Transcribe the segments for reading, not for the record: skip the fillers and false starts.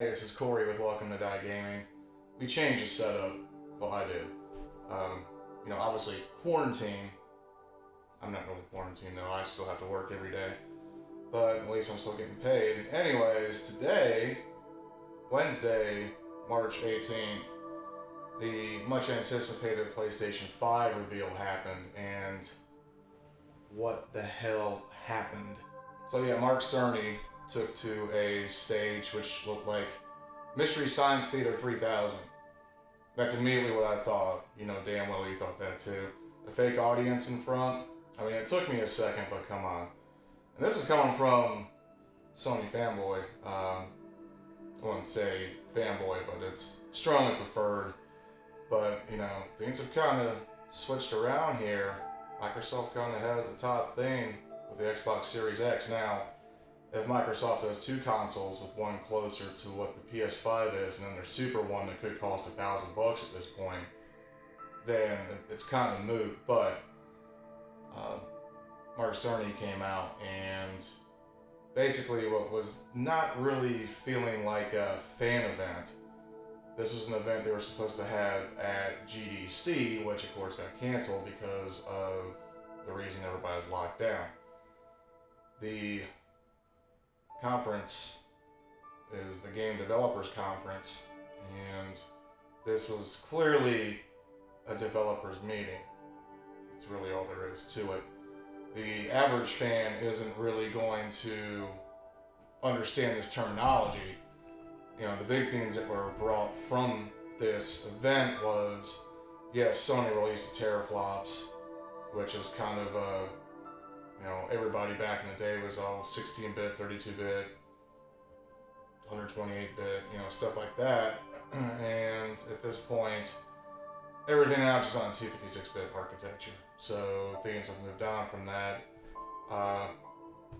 Hey, this is Corey with Welcome to Die Gaming. We changed the setup. Well, I did. Obviously quarantine. I'm not really quarantined though. I still have to work every day, but at least I'm still getting paid. Anyways, today, Wednesday, March 18th, the much anticipated PlayStation 5 reveal happened, and what the hell happened? So yeah, Mark Cerny took to a stage which looked like Mystery Science Theater 3000. That's immediately what I thought. You know damn well you thought that too. The fake audience in front. I mean, it took me a second, but come on. And this is coming from Sony fanboy. I wouldn't say fanboy, but it's strongly preferred. But, things have kind of switched around here. Microsoft kind of has the top thing with the Xbox Series X now. If Microsoft has two consoles with one closer to what the PS5 is, and then their super one that could cost $1,000 at this point, then it's kind of moot. But Mark Cerny came out and basically what was not really feeling like a fan event. This was an event they were supposed to have at GDC, which of course got canceled because of the reason everybody's locked down. The conference is the Game Developers Conference, and this was clearly a developers meeting. It's really all there is to it. The average fan isn't really going to understand this terminology. The big things that were brought from this event was, yes, Sony released the teraflops, which is kind of everybody back in the day was all 16-bit, 32-bit, 128-bit, stuff like that. And at this point, everything now is just on 256-bit architecture. So things have moved on from that.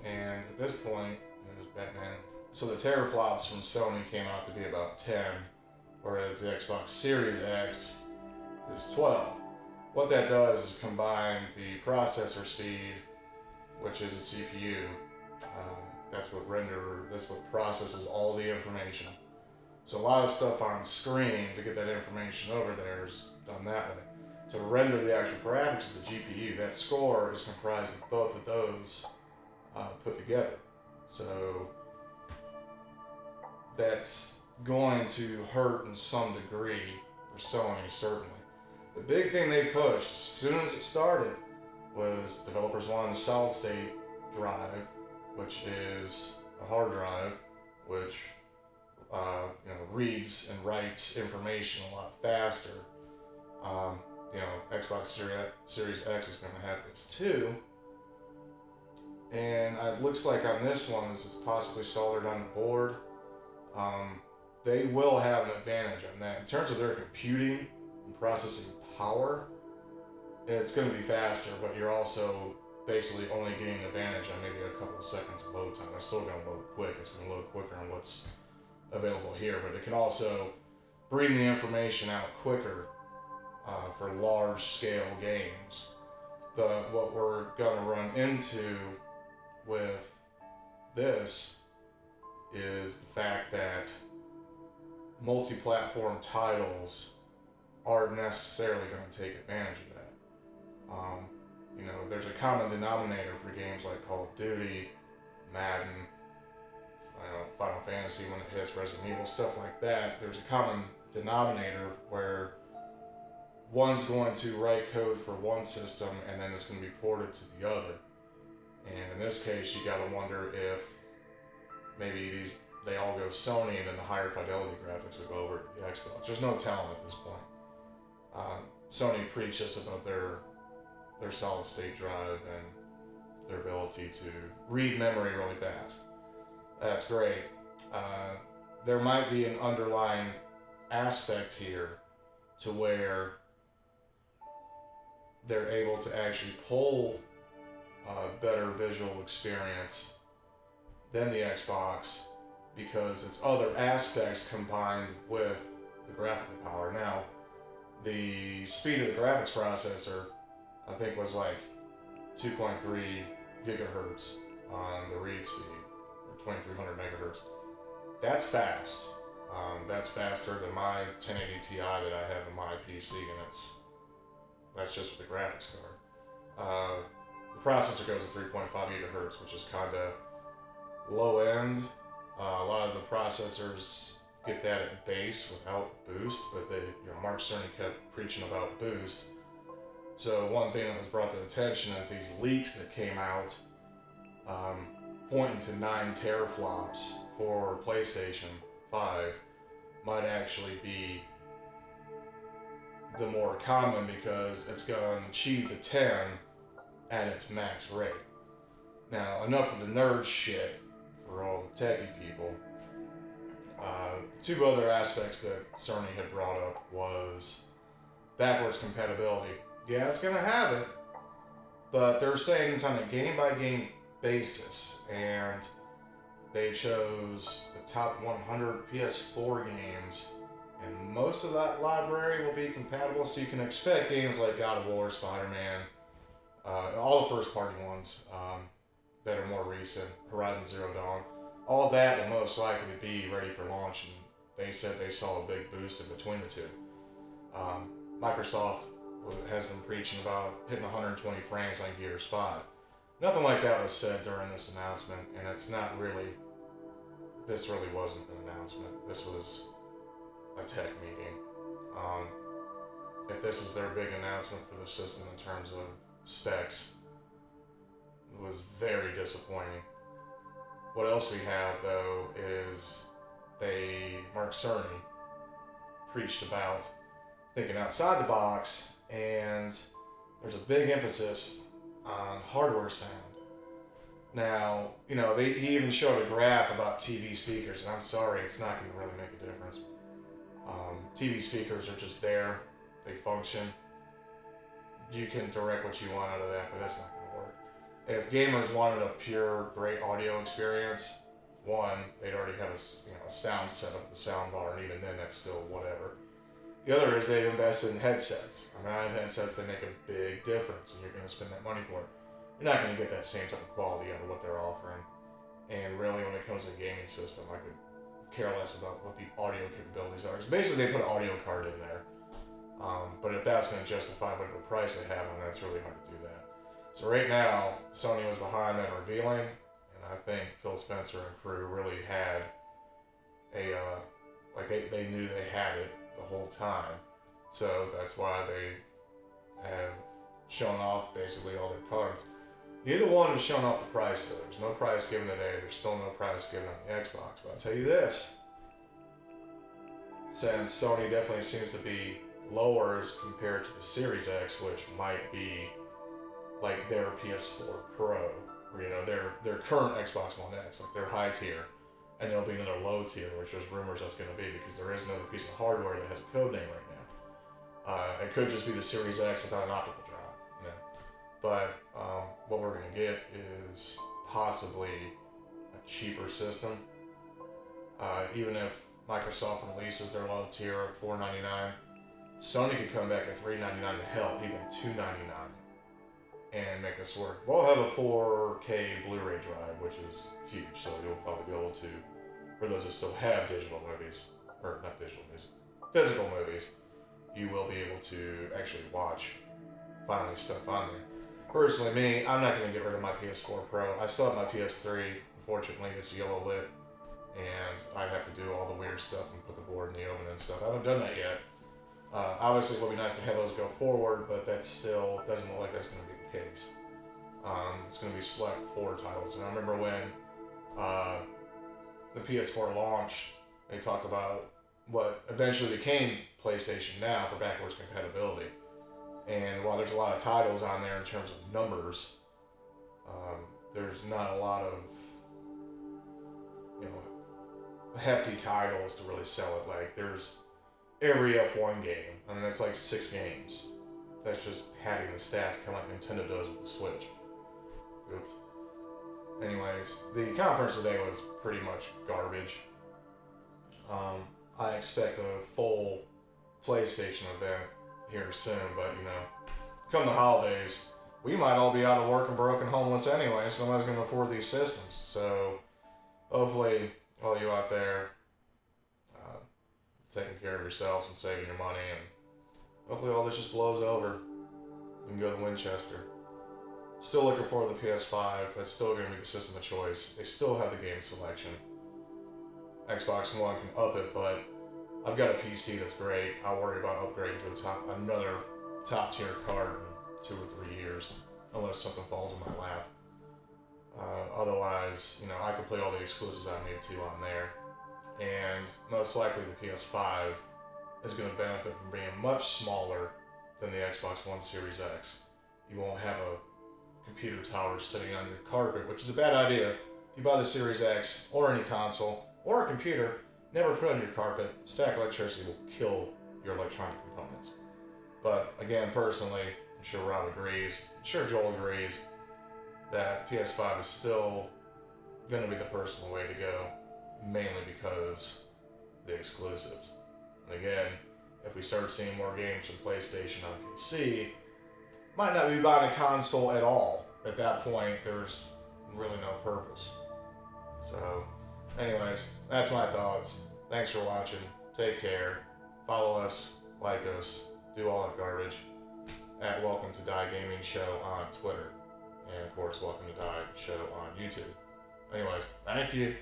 And at this point, there's Batman. So the teraflops from Sony came out to be about 10, whereas the Xbox Series X is 12. What that does is combine the processor speed, which is a CPU. That's what processes all the information. So a lot of stuff on screen to get that information over there is done that way. To render the actual graphics is the GPU. That score is comprised of both of those put together. So that's going to hurt in some degree for Sony, certainly. The big thing they pushed as soon as it started was developers wanted a solid state drive, which is a hard drive, which reads and writes information a lot faster. Xbox Series X is going to have this too, and it looks like on this one, this is possibly soldered on the board. They will have an advantage on that in terms of their computing and processing power. It's going to be faster, but you're also basically only getting an advantage on maybe a couple of seconds of load time. It's still going to load quick. It's going to load quicker than what's available here, but it can also bring the information out quicker for large-scale games. But what we're going to run into with this is the fact that multi-platform titles aren't necessarily going to take advantage of that. There's a common denominator for games like Call of Duty, Madden, Final Fantasy when it hits, Resident Evil, stuff like that. There's a common denominator where one's going to write code for one system and then it's going to be ported to the other. And in this case, you got to wonder if maybe they all go Sony and then the higher fidelity graphics will go over to the Xbox. There's no telling at this point. Sony preaches about their solid state drive and their ability to read memory really fast. That's great. There might be an underlying aspect here to where they're able to actually pull a better visual experience than the Xbox because it's other aspects combined with the graphical power. Now, the speed of the graphics processor, I think, was like 2.3 gigahertz on the read speed, or 2300 megahertz. That's fast. that's faster than my 1080 Ti that I have in my PC, and that's just with the graphics card. The processor goes at 3.5 gigahertz, which is kind of low end. A lot of the processors get that at base without boost, but Mark Cerny kept preaching about boost. So one thing that was brought to attention is these leaks that came out pointing to 9 teraflops for PlayStation 5 might actually be the more common because it's going to achieve the 10 at its max rate. Now, enough of the nerd shit for all the techie people. Two other aspects that Cerny had brought up was backwards compatibility. Yeah, it's going to have it, but they're saying it's on a game-by-game basis, and they chose the top 100 PS4 games, and most of that library will be compatible, so you can expect games like God of War, Spider-Man, all the first-party ones that are more recent, Horizon Zero Dawn, all that will most likely be ready for launch, and they said they saw a big boost in between the two. Microsoft has been preaching about hitting 120 frames on Gears 5. Nothing like that was said during this announcement, and this really wasn't an announcement. This was a tech meeting. If this was their big announcement for the system in terms of specs, it was very disappointing. What else we have, though, is Mark Cerny preached about thinking outside the box, and there's a big emphasis on hardware sound. Now, he even showed a graph about TV speakers, and I'm sorry, it's not going to really make a difference. TV speakers are just there, they function. You can direct what you want out of that, but that's not going to work. If gamers wanted a pure, great audio experience, one, they'd already have a sound setup at the sound bar, and even then, that's still whatever. The other is they've invested in headsets. I have headsets that make a big difference, and you're going to spend that money for it. You're not going to get that same type of quality out of what they're offering. And really, when it comes to the gaming system, I could care less about what the audio capabilities are. Because basically, they put an audio card in there. But if that's going to justify whatever price they have on it, it's really hard to do that. So right now, Sony was behind them revealing, and I think Phil Spencer and crew really had they knew they had it the whole time. So that's why they have shown off basically all their cards. Neither one has shown off the price, though. There's no price given today. There's still no price given on the Xbox. But I'll tell you this. Since Sony definitely seems to be lower as compared to the Series X, which might be like their PS4 Pro, or their current Xbox One X, like their high tier, and there'll be another low tier, which there's rumors that's going to be, because there is another piece of hardware that has a code name right now. It could just be the Series X without an optical drive, But what we're going to get is possibly a cheaper system. Even if Microsoft releases their low tier at $499, Sony could come back at $399, hell, even $299, and make this work. We'll have a 4K Blu-ray drive, which is huge, so you'll probably be able to, for those that still have digital movies, or not digital movies, physical movies, you will be able to actually watch finally stuff on there. Personally, me, I'm not going to get rid of my PS4 Pro. I still have my PS3. Unfortunately, it's yellow lit, and I have to do all the weird stuff and put the board in the oven and stuff. I haven't done that yet. Obviously, it would be nice to have those go forward, but that still doesn't look like that's going to be the case. It's going to be select 4 titles. And I remember when the PS4 launched, they talked about what eventually became PlayStation Now for backwards compatibility. And while there's a lot of titles on there in terms of numbers, there's not a lot of hefty titles to really sell it. Like, there's every F1 game. I mean, that's like 6 games. That's just padding the stats, kind of like Nintendo does with the Switch. Oops. Anyways, the conference today was pretty much garbage. I expect a full PlayStation event here soon, but come the holidays, we might all be out of work and broken homeless anyway, so nobody's going to afford these systems. So hopefully all you out there taking care of yourselves and saving your money, and hopefully all this just blows over. You can go to Winchester. Still looking for the PS5. That's still going to be the system of choice. They still have the game selection. Xbox One can up it, but I've got a PC that's great. I'll worry about upgrading to another top tier card in 2 or 3 years, unless something falls in my lap. Otherwise, I can play all the exclusives I need to on there, and most likely the PS5 is going to benefit from being much smaller than the Xbox One Series X. You won't have a computer tower sitting on your carpet, which is a bad idea. If you buy the Series X or any console or a computer, never put it on your carpet. Static electricity will kill your electronic components. But again, personally, I'm sure Rob agrees, I'm sure Joel agrees, that PS5 is still going to be the personal way to go, mainly because the exclusives. And again, if we start seeing more games from PlayStation on PC, might not be buying a console at all. At that point, there's really no purpose. So, anyways, that's my thoughts. Thanks for watching. Take care. Follow us, like us, do all that garbage at Welcome to Die Gaming Show on Twitter. And of course, Welcome to Die Show on YouTube. Anyways, thank you.